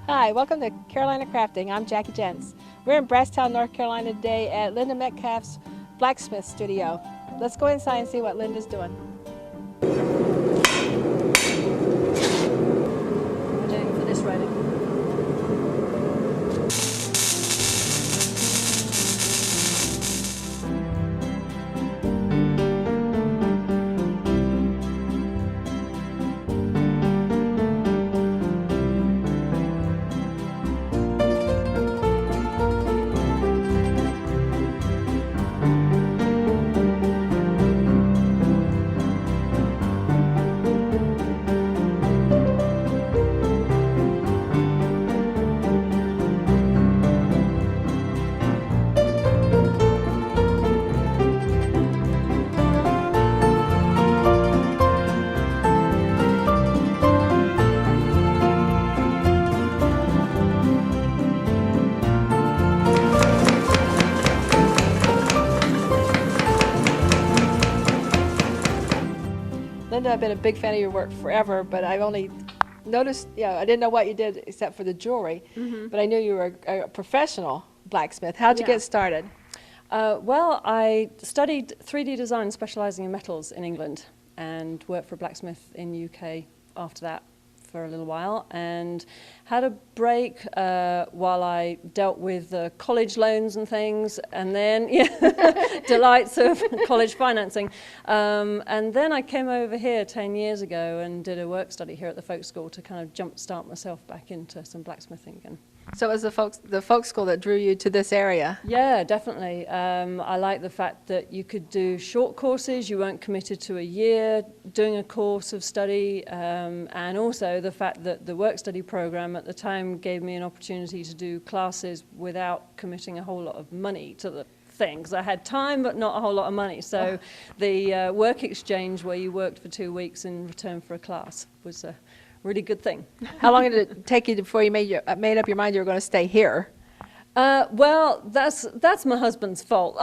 Hi, welcome to Carolina Crafting. I'm Jackie Jentz. We're in Brasstown, North Carolina today at Lynda Metcalfe's Blacksmith studio. Let's go inside and see what Lynda's doing. We're doing for this writing. Lynda, I've been a big fan of your work forever, but I've only noticed, I didn't know what you did except for the jewelry, but I knew you were a professional blacksmith. How'd you get started? Well, I studied 3D design, specialising in metals in England, and worked for Blacksmith in UK after that for a little while, and had a break while I dealt with college loans and things, and then delights of college financing. And then I came over here 10 years ago and did a work study here at the folk school to kind of jumpstart myself back into some blacksmithing again. So it was the folk school that drew you to this area? Yeah, definitely. I like the fact that you could do short courses, you weren't committed to a year doing a course of study, and also the fact that the work study program at the time gave me an opportunity to do classes without committing a whole lot of money to the thing, because I had time but not a whole lot of money. So the work exchange where you worked for 2 weeks in return for a class was a really good thing. How long did it take you before you made up your mind you were going to stay here? Well, that's my husband's fault.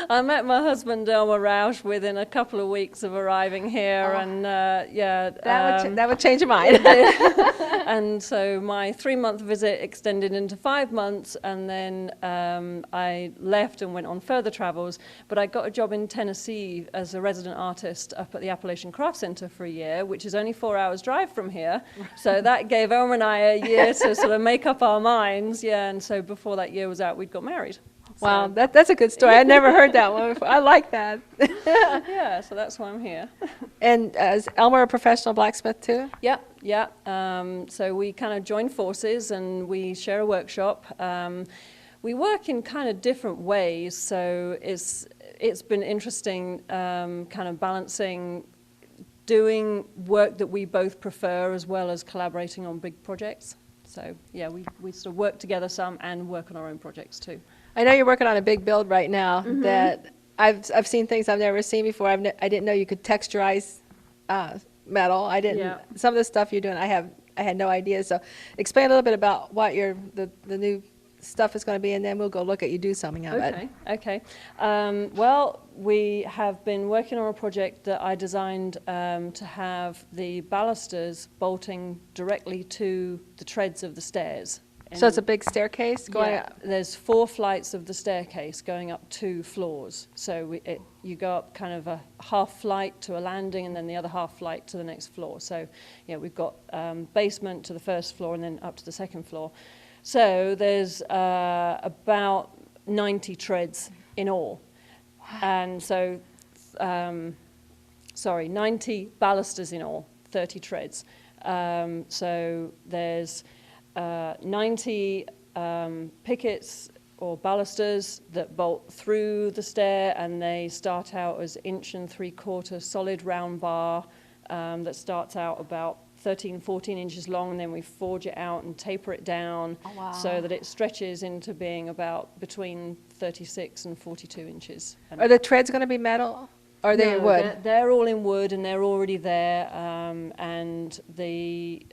I met my husband Elmer Rausch within a couple of weeks of arriving here, and that would change your mind. And so my 3-month visit extended into 5 months, and then I left and went on further travels. But I got a job in Tennessee as a resident artist up at the Appalachian Craft Center for a year, which is only 4 hours drive from here. So that gave Elmer and I a year to sort of make up our minds. Yeah, and so before that year was out, we'd got married. Wow, that's a good story. I never heard that one before. I like that. Yeah, so that's why I'm here. And is Elmer a professional blacksmith too? Yeah. So we kind of join forces and we share a workshop. We work in kind of different ways, so it's been interesting kind of balancing doing work that we both prefer as well as collaborating on big projects. So yeah, we sort of work together some and work on our own projects too. I know you're working on a big build right now that I've seen things I've never seen before. I didn't know you could texturize metal. I didn't. Yeah. Some of the stuff you're doing, I had no idea. So explain a little bit about what the new stuff is going to be, and then we'll go look at you do something of it. Okay. Well, we have been working on a project that I designed to have the balusters bolting directly to the treads of the stairs. So it's a big staircase going up? There's 4 flights of the staircase going up 2 floors. So you go up kind of a half flight to a landing and then the other half flight to the next floor. So we've got basement to the first floor and then up to the second floor. So there's about 90 treads in all. Wow. And so, 90 balusters in all, 30 treads. So there's 90 pickets or balusters that bolt through the stair, and they start out as 1 3/4 solid round bar that starts out about 13, 14 inches long, and then we forge it out and taper it down so that it stretches into being about between 36 and 42 inches. Are the treads going to be metal? Or are they wood? They're all in wood and they're already there, and the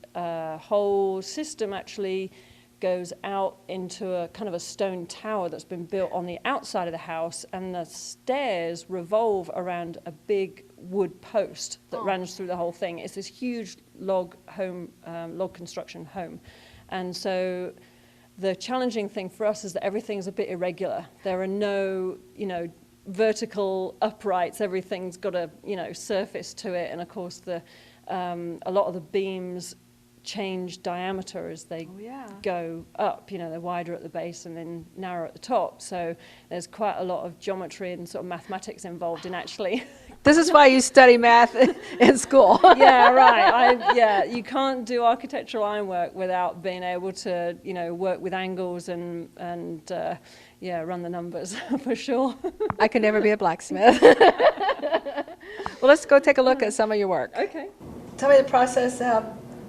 whole system actually goes out into a kind of a stone tower that's been built on the outside of the house, and the stairs revolve around a big wood post that runs through the whole thing. It's this huge log home, log construction home. And so the challenging thing for us is that everything's a bit irregular. There are no, vertical uprights. Everything's got a, surface to it. And of course, a lot of the beams change diameter as they go up. They're wider at the base and then narrower at the top. So there's quite a lot of geometry and sort of mathematics involved in actually. This is why you study math in school. Yeah, right. You can't do architectural ironwork without being able to, work with angles and run the numbers for sure. I could never be a blacksmith. Well, let's go take a look at some of your work. Okay. Tell me the process.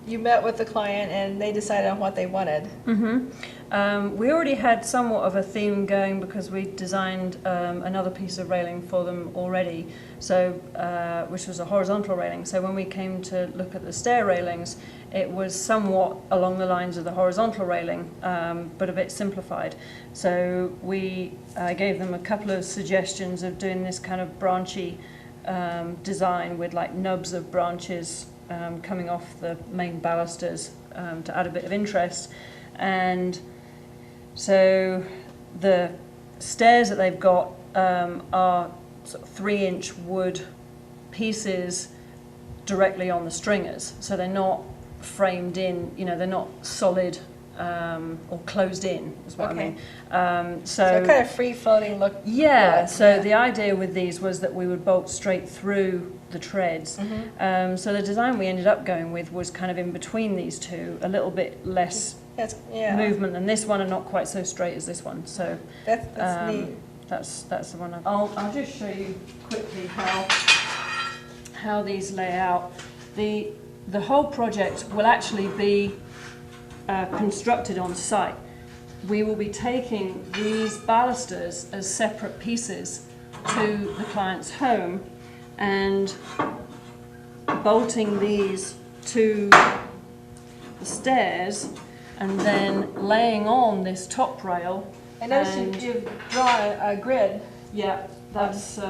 You met with the client and they decided on what they wanted. We already had somewhat of a theme going because we designed another piece of railing for them already, so which was a horizontal railing. So when we came to look at the stair railings, it was somewhat along the lines of the horizontal railing, but a bit simplified. So we gave them a couple of suggestions of doing this kind of branchy design with like nubs of branches coming off the main balusters to add a bit of interest. And so the stairs that they've got are sort of 3-inch wood pieces directly on the stringers. So they're not framed in, they're not solid or closed in, is what I mean. So kind of free-floating look. Yeah, so the idea with these was that we would bolt straight through the treads. So the design we ended up going with was kind of in between these two, a little bit less movement than this one and not quite so straight as this one. So that's neat. That's the one. I'll just show you quickly how these lay out. The whole project will actually be constructed on site. We will be taking these balusters as separate pieces to the client's home and bolting these to the stairs and then laying on this top rail. I noticed you've drawn a grid. Yeah, that's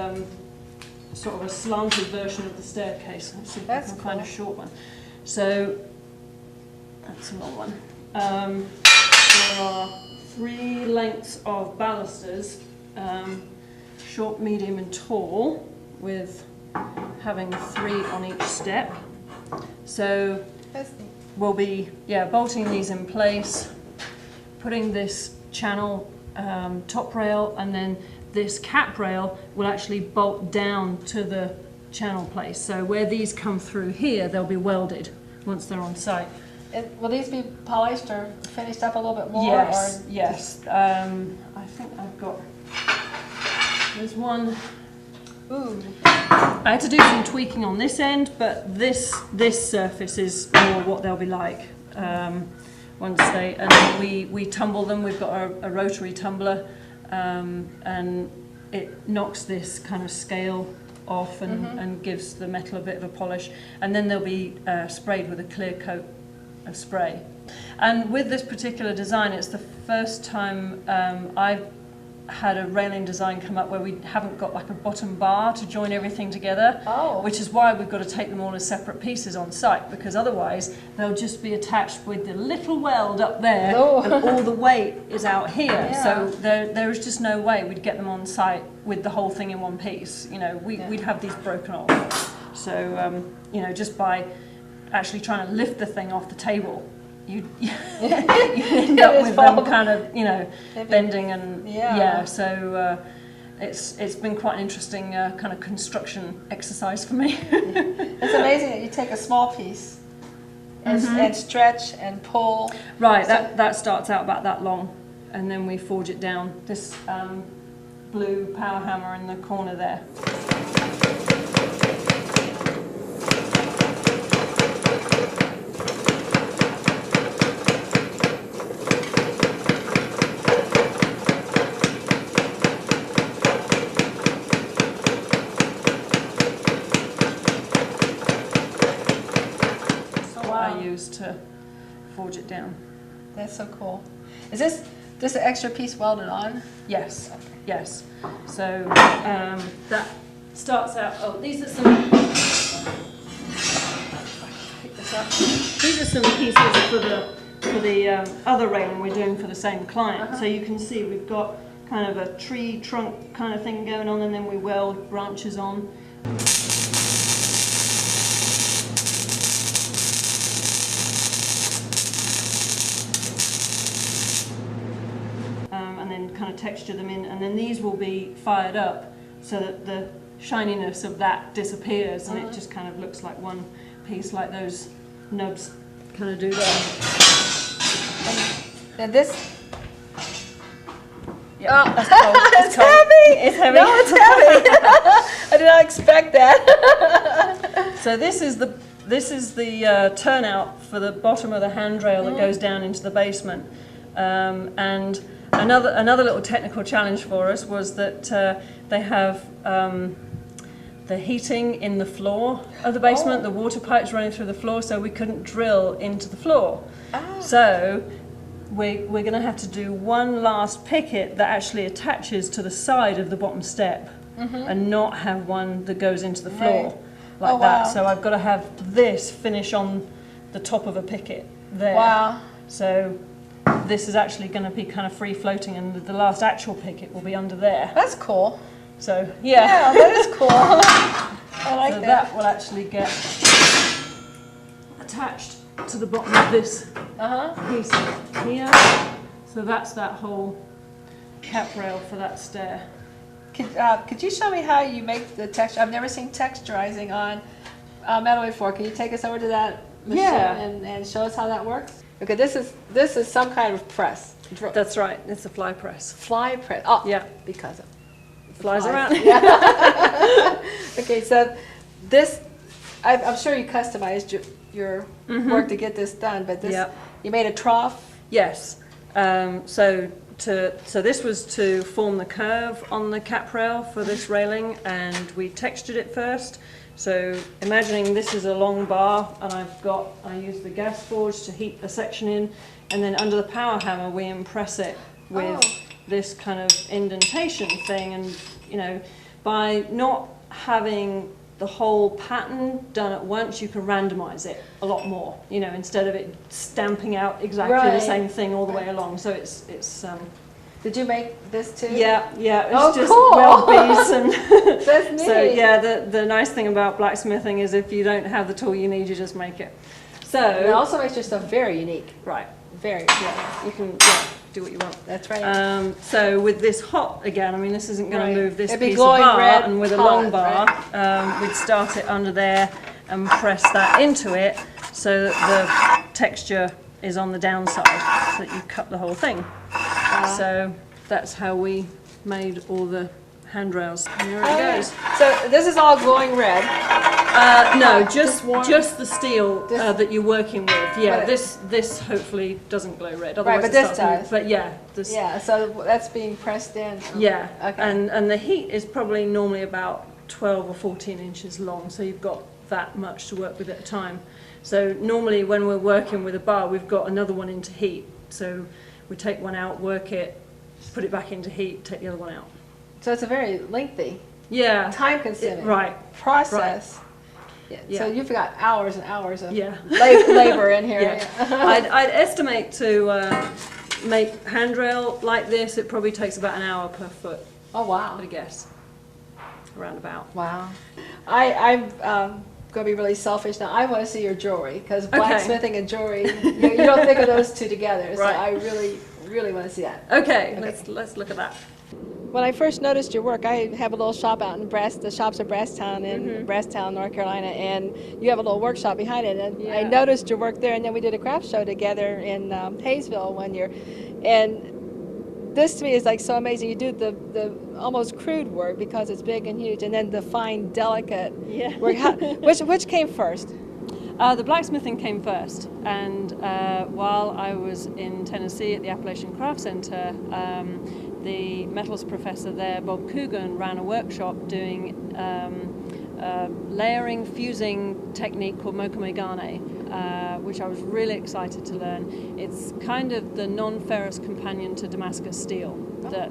sort of a slanted version of the staircase. Let's see if I can find a short one. So that's a long one. There are 3 lengths of balusters, short, medium and tall, with having 3 on each step. So we'll be bolting these in place, putting this channel top rail, and then this cap rail will actually bolt down to the channel place. So where these come through here, they'll be welded once they're on site. Will these be polished or finished up a little bit more? Yes, yes. I think I've got, there's one. Ooh. I had to do some tweaking on this end, but this surface is more what they'll be like once they, and then we tumble them. We've got a rotary tumbler, and it knocks this kind of scale off and gives the metal a bit of a polish, and then they'll be sprayed with a clear coat of spray. And with this particular design, it's the first time I've had a railing design come up where we haven't got like a bottom bar to join everything together, which is why we've got to take them all as separate pieces on site, because otherwise they'll just be attached with the little weld up there and all the weight is out here. So there is just no way we'd get them on site with the whole thing in one piece. We'd have these broken off. So just by actually trying to lift the thing off the table, you end up with them kind of, bending and so it's been quite an interesting kind of construction exercise for me. It's amazing that you take a small piece and stretch and pull. Right, that starts out about that long, and then we forge it down. This blue power hammer in the corner there. To forge it down. That's so cool. Is this just an extra piece welded on? Yes, yes. So that starts out, these are some, pick this These are some pieces for the other railing we're doing for the same client. So you can see we've got kind of a tree trunk kind of thing going on, and then we weld branches on. And then kind of texture them in, and then these will be fired up so that the shininess of that disappears, and it just kind of looks like one piece, like those nubs kind of do there. And this, Yeah, oh, that's cold. it's heavy. It's heavy. No, it's heavy. I did not expect that. So this is the turnout for the bottom of the handrail that goes down into the basement. And another little technical challenge for us was that they have the heating in the floor of the basement, the water pipes running through the floor, so we couldn't drill into the floor. So we're going to have to do one last picket that actually attaches to the side of the bottom step, and not have one that goes into the floor like that. So I've got to have this finish on the top of a picket there. Wow. So this is actually going to be kind of free floating, and the last actual picket will be under there. That's cool. So Yeah, that is cool. I like so that. that will actually get attached to the bottom of this piece here. So that's that whole cap rail for that stair. Could you show me how you make the texture? I've never seen texturizing on metal before. Can you take us over to that machine and show us how that works? Okay, this is some kind of press. That's right. It's a fly press. Fly press. Oh, Yeah. because of Flies around. Okay, so this, I'm sure you customized your work to get this done, but this, you made a trough? Yes. So this was to form the curve on the cap rail for this railing, and we textured it first. So imagining this is a long bar, and I use the gas forge to heat the section in, and then under the power hammer we impress it with this kind of indentation thing. And you know, by not having the whole pattern done at once, you can randomize it a lot more, you know, instead of it stamping out exactly the same thing all the way along. So it's Did you make this too? yeah, it's just cool. weld beads and That's neat. so yeah, the nice thing about blacksmithing is if you don't have the tool you need, you just make it. So it also makes your stuff very unique. right, Very. you can do what you want. That's right. So with this hot again, I mean, this isn't going to move this It'd be piece of glowing bar, red and with a hot, long bar, we'd start it under there and press that into it so that the texture is on the downside, so that you cut the whole thing. So that's how we made all the handrails. And there it goes. So this is all glowing red. No, just the steel that you're working with. Yeah, But this hopefully doesn't glow red. Right, Otherwise but it this starts does. But yeah, this. Yeah, so that's being pressed in. Yeah, Okay. and the heat is probably normally about 12 or 14 inches long, so you've got that much to work with at a time. So normally when we're working with a bar, we've got another one into heat. So we take one out, work it, put it back into heat, take the other one out. So it's a very lengthy, Yeah. time-consuming Right. process. Yeah. So Yeah. you've got hours and hours of Yeah. labor in here. Yeah. I'd estimate to make handrail like this, it probably takes about an hour per foot, Oh, wow. I'd guess. Around about. Wow. I'm going to be really selfish now. I want to see your jewelry, because blacksmithing and jewelry, you don't think of those two together. So Right. I really want to see that. Okay. Let's look at that. When I first noticed your work, I have a little shop out in the shops in Brasstown in Brasstown, North Carolina, and you have a little workshop behind it. And I noticed your work there, and then we did a craft show together in Hayesville one year. And this to me is like so amazing. You do the almost crude work because it's big and huge, and then the fine, delicate work. Which came first? The blacksmithing came first, and while I was in Tennessee at the Appalachian Craft Center, the metals professor there, Bob Coogan, ran a workshop doing layering, fusing technique called mokomegane, which I was really excited to learn. It's kind of the non-ferrous companion to Damascus steel that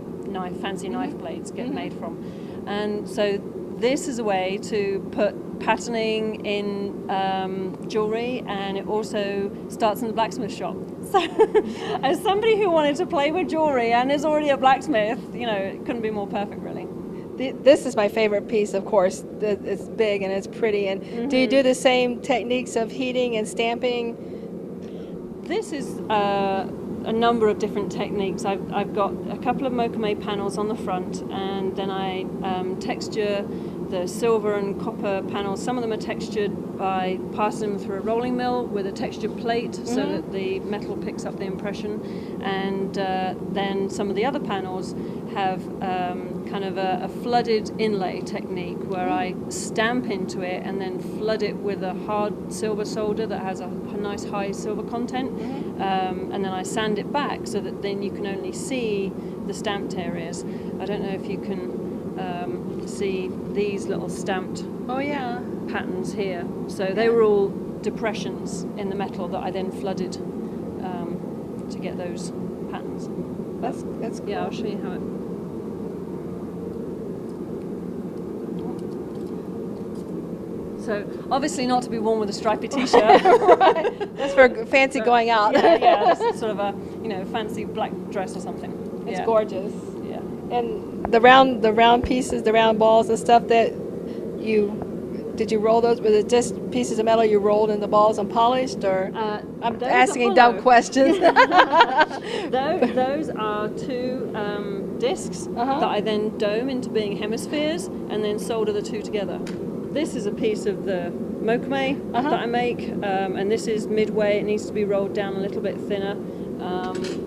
fancy knife blades get made from. And so this is a way to put patterning in jewellery, and it also starts in the blacksmith shop. So as somebody who wanted to play with jewellery and is already a blacksmith, you know, it couldn't be more perfect, really. This is my favorite piece, of course. It's big and it's pretty. And do you do the same techniques of heating and stamping? This is a number of different techniques. I've got a couple of mokume panels on the front, and then I texture the silver and copper panels. Some of them are textured by passing them through a rolling mill with a textured plate so that the metal picks up the impression. And then some of the other panels have kind of a flooded inlay technique where I stamp into it and then flood it with a hard silver solder that has a nice high silver content, and then I sand it back so that then you can only see the stamped areas. I don't know if you can see these little stamped patterns here. So they were all depressions in the metal that I then flooded to get those patterns. That's cool. Yeah, I'll show you how it. So obviously not to be worn with a stripy t-shirt. Right. That's for fancy going out. Yeah, just sort of a fancy black dress or something. It's gorgeous. Yeah. And the round pieces, the round balls and stuff that did you roll those? Was it just pieces of metal you rolled in the balls and polished, or I'm asking dumb questions. Those are two discs that I then dome into being hemispheres and then solder the two together. This is a piece of the mokume that I make, and this is midway. It needs to be rolled down a little bit thinner.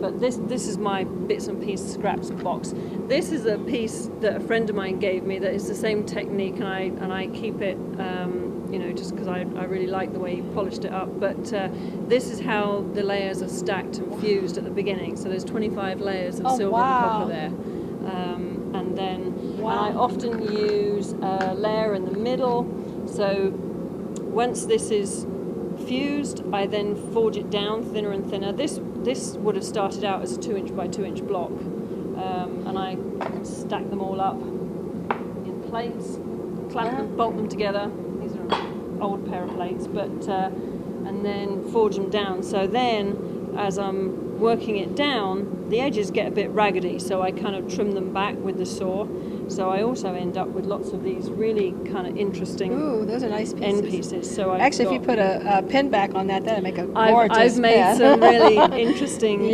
But this is my bits and pieces scraps box. This is a piece that a friend of mine gave me that is the same technique, and I keep it, just because I really like the way he polished it up. But this is how the layers are stacked and fused at the beginning. So there's 25 layers of silver and copper there. And then I often use a layer in the middle. So once this is fused, I then forge it down thinner and thinner. This would have started out as a 2" by 2" block, and I stack them all up in plates, clamp them, bolt them together. These are an old pair of plates, but and then forge them down. So then, as I'm working it down, the edges get a bit raggedy, so I kind of trim them back with the saw. So I also end up with lots of these really kind of interesting those are nice pieces. end pieces. So actually, if you put a pin back on that'd make a gorgeous. I've made some really interesting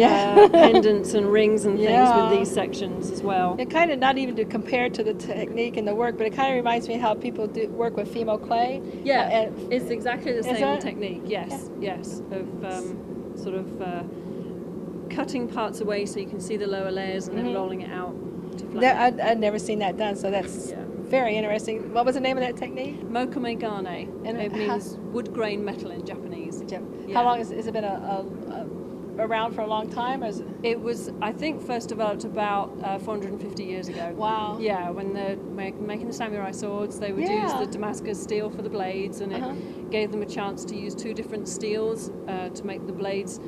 pendants and rings and things with these sections as well. It kind of, not even to compare to the technique and the work, but it kind of reminds me how people work with Fimo clay. Yeah, it's exactly the same technique. Yes, of sort of cutting parts away so you can see the lower layers and then rolling it out. I'd never seen that done, so that's very interesting. What was the name of that technique? Mokume gane. And it means wood grain metal in Japanese. How long has it been around for a long time? Or it was, I think, first developed about 450 years ago. Wow. Yeah, when they're making the samurai swords, they would use the Damascus steel for the blades, and it gave them a chance to use two different steels to make the blades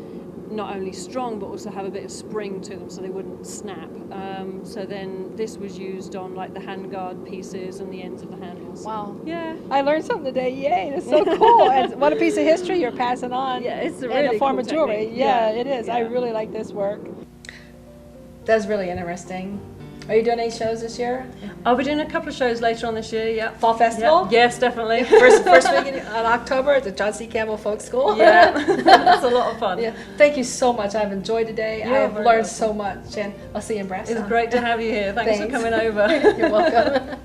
not only strong but also have a bit of spring to them so they wouldn't snap. So then this was used on like the handguard pieces and the ends of the handles. Wow. Yeah. I learned something today. Yay, that's so cool. And what a piece of history you're passing on. Yeah, it's a really in a form cool of jewelry. technique. Yeah, it is. Yeah. I really like this work. That's really interesting. Are you doing any shows this year? I'll be doing a couple of shows later on this year, yeah. Fall Festival? Yeah. Yes, definitely. First week in October at the John C. Campbell Folk School. Yeah, that's a lot of fun. Yeah. Thank you so much. I've enjoyed today. I've learned so much, and I'll see you in Brasstown. It's great to have you here. Thanks for coming over. You're welcome.